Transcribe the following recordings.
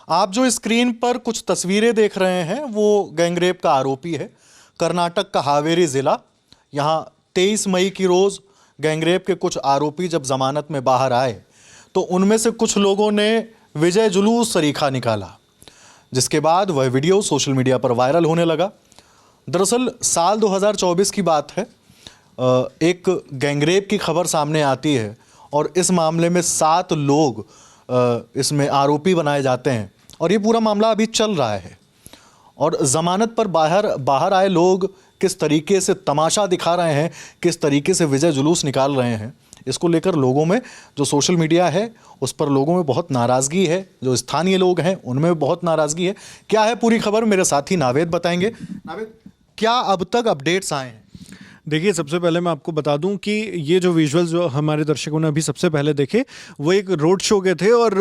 आप जो स्क्रीन पर कुछ तस्वीरें देख रहे हैं वो गैंगरेप का आरोपी है, कर्नाटक का हावेरी ज़िला। यहाँ 23 मई की रोज़ गैंगरेप के कुछ आरोपी जब जमानत में बाहर आए तो उनमें से कुछ लोगों ने विजय जुलूस सरीखा निकाला, जिसके बाद वह वीडियो सोशल मीडिया पर वायरल होने लगा। दरअसल साल 2024 की बात है। एक गैंगरेप की खबर सामने आती है और इस मामले में 7 लोग इसमें आरोपी बनाए जाते हैं और ये पूरा मामला अभी चल रहा है। और ज़मानत पर बाहर आए लोग किस तरीके से तमाशा दिखा रहे हैं, किस तरीके से विजय जुलूस निकाल रहे हैं, इसको लेकर लोगों में, जो सोशल मीडिया है उस पर लोगों में बहुत नाराज़गी है। जो स्थानीय लोग हैं उनमें बहुत नाराज़गी है। क्या है पूरी खबर, मेरे साथी नावेद बताएंगे। नावेद, क्या अब तक अपडेट्स आए हैं? देखिए, सबसे पहले मैं आपको बता दूं कि ये जो विजुअल्स जो हमारे दर्शकों ने अभी सबसे पहले देखे वो एक रोड शो के थे और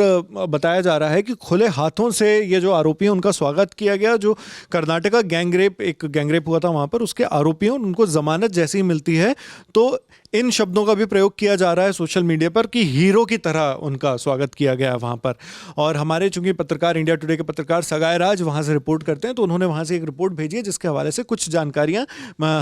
बताया जा रहा है कि खुले हाथों से ये जो आरोपी हैं उनका स्वागत किया गया। जो कर्नाटका एक गैंगरेप हुआ था वहाँ पर, उसके आरोपी हैं, उनको ज़मानत जैसी ही मिलती है तो इन शब्दों का भी प्रयोग किया जा रहा है सोशल मीडिया पर कि हीरो की तरह उनका स्वागत किया गया वहाँ पर। और हमारे चूंकि पत्रकार, इंडिया टुडे के पत्रकार सगाए राज वहाँ से रिपोर्ट करते हैं, तो उन्होंने वहाँ से एक रिपोर्ट भेजी है जिसके हवाले से कुछ जानकारियाँ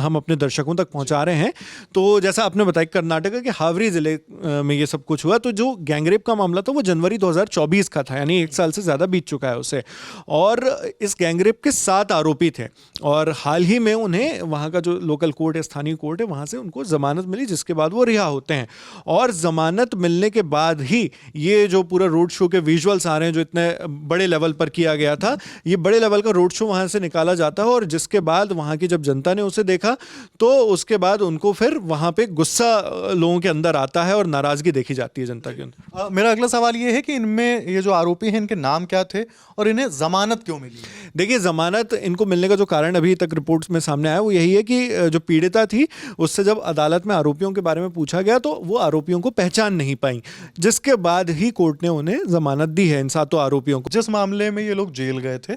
हम अपने दर्शकों तक पहुँचा रहे हैं। तो जैसा आपने बताया, कर्नाटक के हावरी ज़िले में ये सब कुछ हुआ। तो जो गैंगरेप का मामला था वो जनवरी 2024 का था, यानी 1 साल से ज़्यादा बीत चुका है उसे। और इस गैंगरेप के 7 आरोपी थे और हाल ही में उन्हें वहाँ का जो लोकल कोर्ट है, स्थानीय कोर्ट है, वहाँ से उनको ज़मानत मिली, जिसके बाद वो रिहा होते हैं। और ज़मानत मिलने के बाद ही ये जो पूरा रोड शो के विजुअल्स आ रहे हैं जो इतने बड़े लेवल पर किया गया था, ये बड़े लेवल का रोड शो वहाँ से निकाला जाता है। और जिसके बाद वहाँ की जब जनता ने उसे देखा तो उसके बाद उनको फिर वहाँ पे गुस्सा लोगों के अंदर आता है और नाराज़गी देखी जाती है जनता के अंदर। मेरा अगला सवाल ये है कि इनमें ये जो आरोपी हैं इनके नाम क्या थे और इन्हें ज़मानत क्यों मिली? देखिए, ज़मानत इनको मिलने का जो कारण अभी तक रिपोर्ट्स में सामने आया वो यही है कि जो पीड़िता थी उससे जब अदालत में आरोपियों के बारे में पूछा गया तो वो आरोपियों को पहचान नहीं पाई, जिसके बाद ही कोर्ट ने उन्हें ज़मानत दी है, इन 7 आरोपियों को। जिस मामले में ये लोग जेल गए थे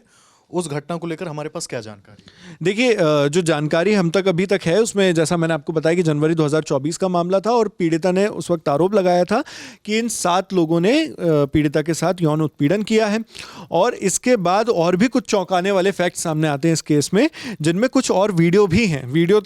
उस घटना को लेकर हमारे पास क्या जानकारी? देखिए, जो जानकारी हम तक अभी तक है उसमें जैसा मैंने आपको बताया कि जनवरी 2024 का मामला था और पीड़िता ने उस वक्त आरोप लगाया था कि इन 7 लोगों ने पीड़िता के साथ यौन उत्पीड़न किया है। और इसके बाद और भी कुछ चौंकाने वाले फैक्ट सामने आते हैं इस केस में, जिनमें कुछ और वीडियो भी हैं। वीडियो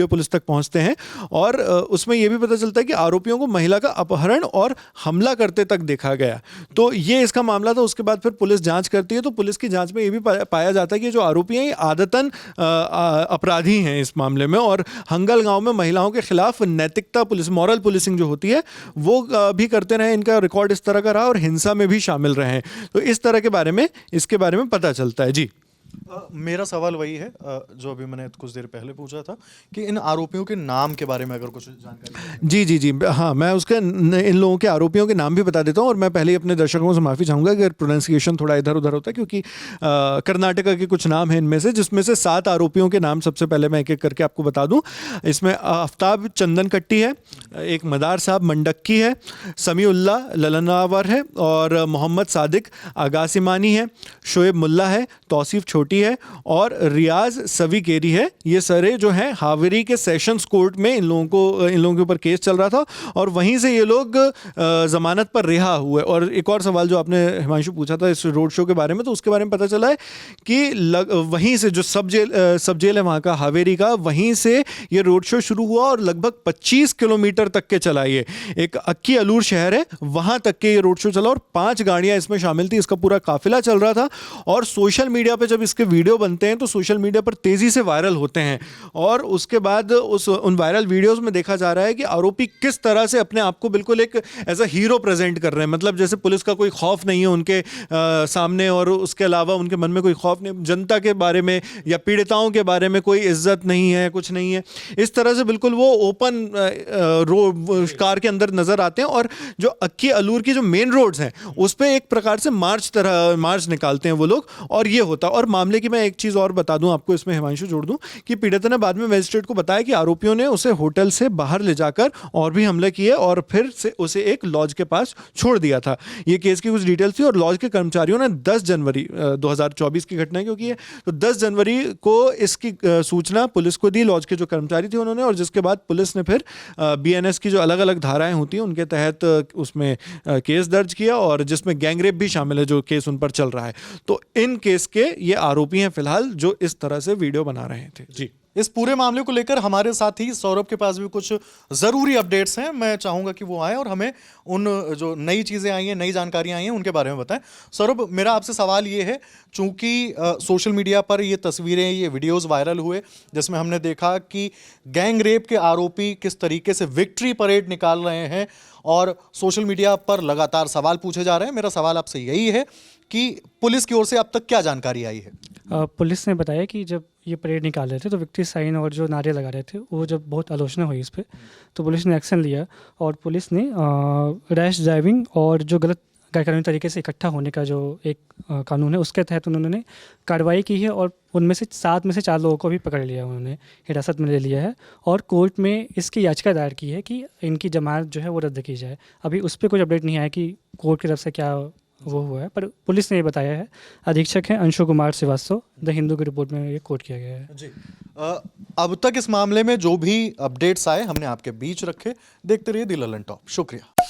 पुलिस तक पहुंचते हैं और उसमें यह भी पता चलता है कि आरोपियों को महिला का अपहरण और हमला करते तक देखा गया। तो ये इसका मामला था। उसके बाद फिर पुलिस जाँच करती है तो पुलिस की जांच में ये भी पाया जाता है कि जो आरोपी हैं ये आदतन अपराधी हैं इस मामले में। और हंगल गांव में महिलाओं के खिलाफ नैतिकता पुलिस, मॉरल पुलिसिंग जो होती है वो भी करते रहे। इनका रिकॉर्ड इस तरह का रहा और हिंसा में भी शामिल रहे हैं। तो इस तरह के इसके बारे में पता चलता है। जी, मेरा सवाल वही है जो अभी मैंने कुछ देर पहले पूछा था कि इन आरोपियों के नाम के बारे में अगर कुछ जानकारी। जी, हाँ, मैं इन लोगों के आरोपियों के नाम भी बता देता हूँ। और मैं पहले ही अपने दर्शकों से माफ़ी चाहूँगा अगर प्रोनाउंसिएशन थोड़ा इधर उधर होता है, क्योंकि कर्नाटका के कुछ नाम हैं इनमें से, जिसमें से 7 आरोपियों के नाम सबसे पहले मैं एक एक करके आपको बता दूँ। इसमें आफ्ताब चंदन कट्टी है, एक मदार साहब मंडक्की है, समीउल्ला ललनावर है और मोहम्मद सादिक आगासिमानी है, शोएब मुल्ला है, तौसीफ छोटी है और रियाज सवी केरी है। ये सारे जो हैं हावेरी के सेशंस कोर्ट में इन लोगों के ऊपर केस चल रहा था और वहीं से ये लोग जमानत पर रिहा हुए। और एक और सवाल जो आपने हिमांशु पूछा था इस रोड शो के बारे में, तो उसके बारे में पता चला है कि वहीं से जो सब जेल है वहाँ का हावेरी का, वहीं से ये रोड शो शुरू हुआ और लगभग 25 किलोमीटर तक के चला। ये एक अक्की अलूर शहर है, वहाँ तक के ये रोड शो चला और 5 गाड़ियाँ इसमें शामिल थी। इसका पूरा काफिला चल रहा था और सोशल मीडिया पर जब इसके वीडियो बनते हैं तो सोशल मीडिया पर तेजी से वायरल होते हैं। और उसके बाद उन वायरल वीडियोस में देखा जा रहा है कि आरोपी किस तरह से अपने आप को बिल्कुल एक एज अ हीरो प्रेजेंट कर रहे हैं। मतलब जैसे पुलिस का कोई खौफ नहीं है उनके सामने और उसके अलावा उनके मन में कोई खौफ नहीं, जनता के बारे में या पीड़िताओं के बारे में कोई इज्जत नहीं है, कुछ नहीं है। इस तरह से बिल्कुल वो ओपन कार के अंदर नजर आते हैं। और जो अक्की अलूर की जो मेन रोड्स हैं उस पर एक प्रकार से मार्च निकालते हैं वो लोग और ये होता। और मामले की मैं एक चीज़ और बता दूं आपको, इसमें हिमांशु जोड़ दूं कि पीड़िता ने बाद में मजिस्ट्रेट को बताया कि आरोपियों ने उसे होटल से बाहर ले जाकर और भी हमले किए और फिर से उसे एक लॉज के पास छोड़ दिया था। ये केस की कुछ डिटेल्स थी और लॉज के कर्मचारियों ने 10 जनवरी 2024 की घटना है क्योंकि ये, तो 10 जनवरी को इसकी सूचना पुलिस को दी, लॉज के जो कर्मचारी थे उन्होंने, और जिसके बाद पुलिस ने फिर बीएनएस की जो अलग अलग धाराएं होती हैं उनके तहत उसमें केस दर्ज किया और जिसमें गैंगरेप भी शामिल है जो केस उन पर चल रहा है। तो इन केस के ये आरोपी हैं फिलहाल जो इस तरह से वीडियो बना रहे थे। जी, इस पूरे मामले को लेकर हमारे साथी सौरभ के पास भी कुछ ज़रूरी अपडेट्स हैं। मैं चाहूंगा कि वो आए और हमें उन जो नई चीज़ें आई हैं, नई जानकारियां आई हैं, उनके बारे में बताएं। सौरभ, मेरा आपसे सवाल ये है, चूंकि सोशल मीडिया पर ये तस्वीरें, ये वीडियोस वायरल हुए जिसमें हमने देखा कि गैंग रेप के आरोपी किस तरीके से विक्ट्री परेड निकाल रहे हैं और सोशल मीडिया पर लगातार सवाल पूछे जा रहे हैं। मेरा सवाल आपसे यही है कि पुलिस की ओर से अब तक क्या जानकारी आई है? पुलिस ने बताया कि जब ये परेड निकाल रहे थे तो विक्ट्री साइन और जो नारे लगा रहे थे वो जब बहुत आलोचना हुई इस पर, तो पुलिस ने एक्शन लिया और पुलिस ने रैश ड्राइविंग और जो गलत गैरकानूनी तरीके से इकट्ठा होने का जो एक कानून है उसके तहत उन्होंने कार्रवाई की है और उनमें से 7 में से 4 लोगों को भी पकड़ लिया, उन्होंने हिरासत में ले लिया है और कोर्ट में इसकी याचिका दायर की है कि इनकी जमानत जो है वो रद्द की जाए। अभी उस पर कुछ अपडेट नहीं आया कि कोर्ट की तरफ से क्या वो हुआ है, पर पुलिस ने ये बताया है। अधीक्षक हैं अंशु कुमार श्रीवास्तव, द हिंदू की रिपोर्ट में ये कोट किया गया है। जी, अब तक इस मामले में जो भी अपडेट्स आए हमने आपके बीच रखे। देखते रहिए दी ललन टॉप। शुक्रिया।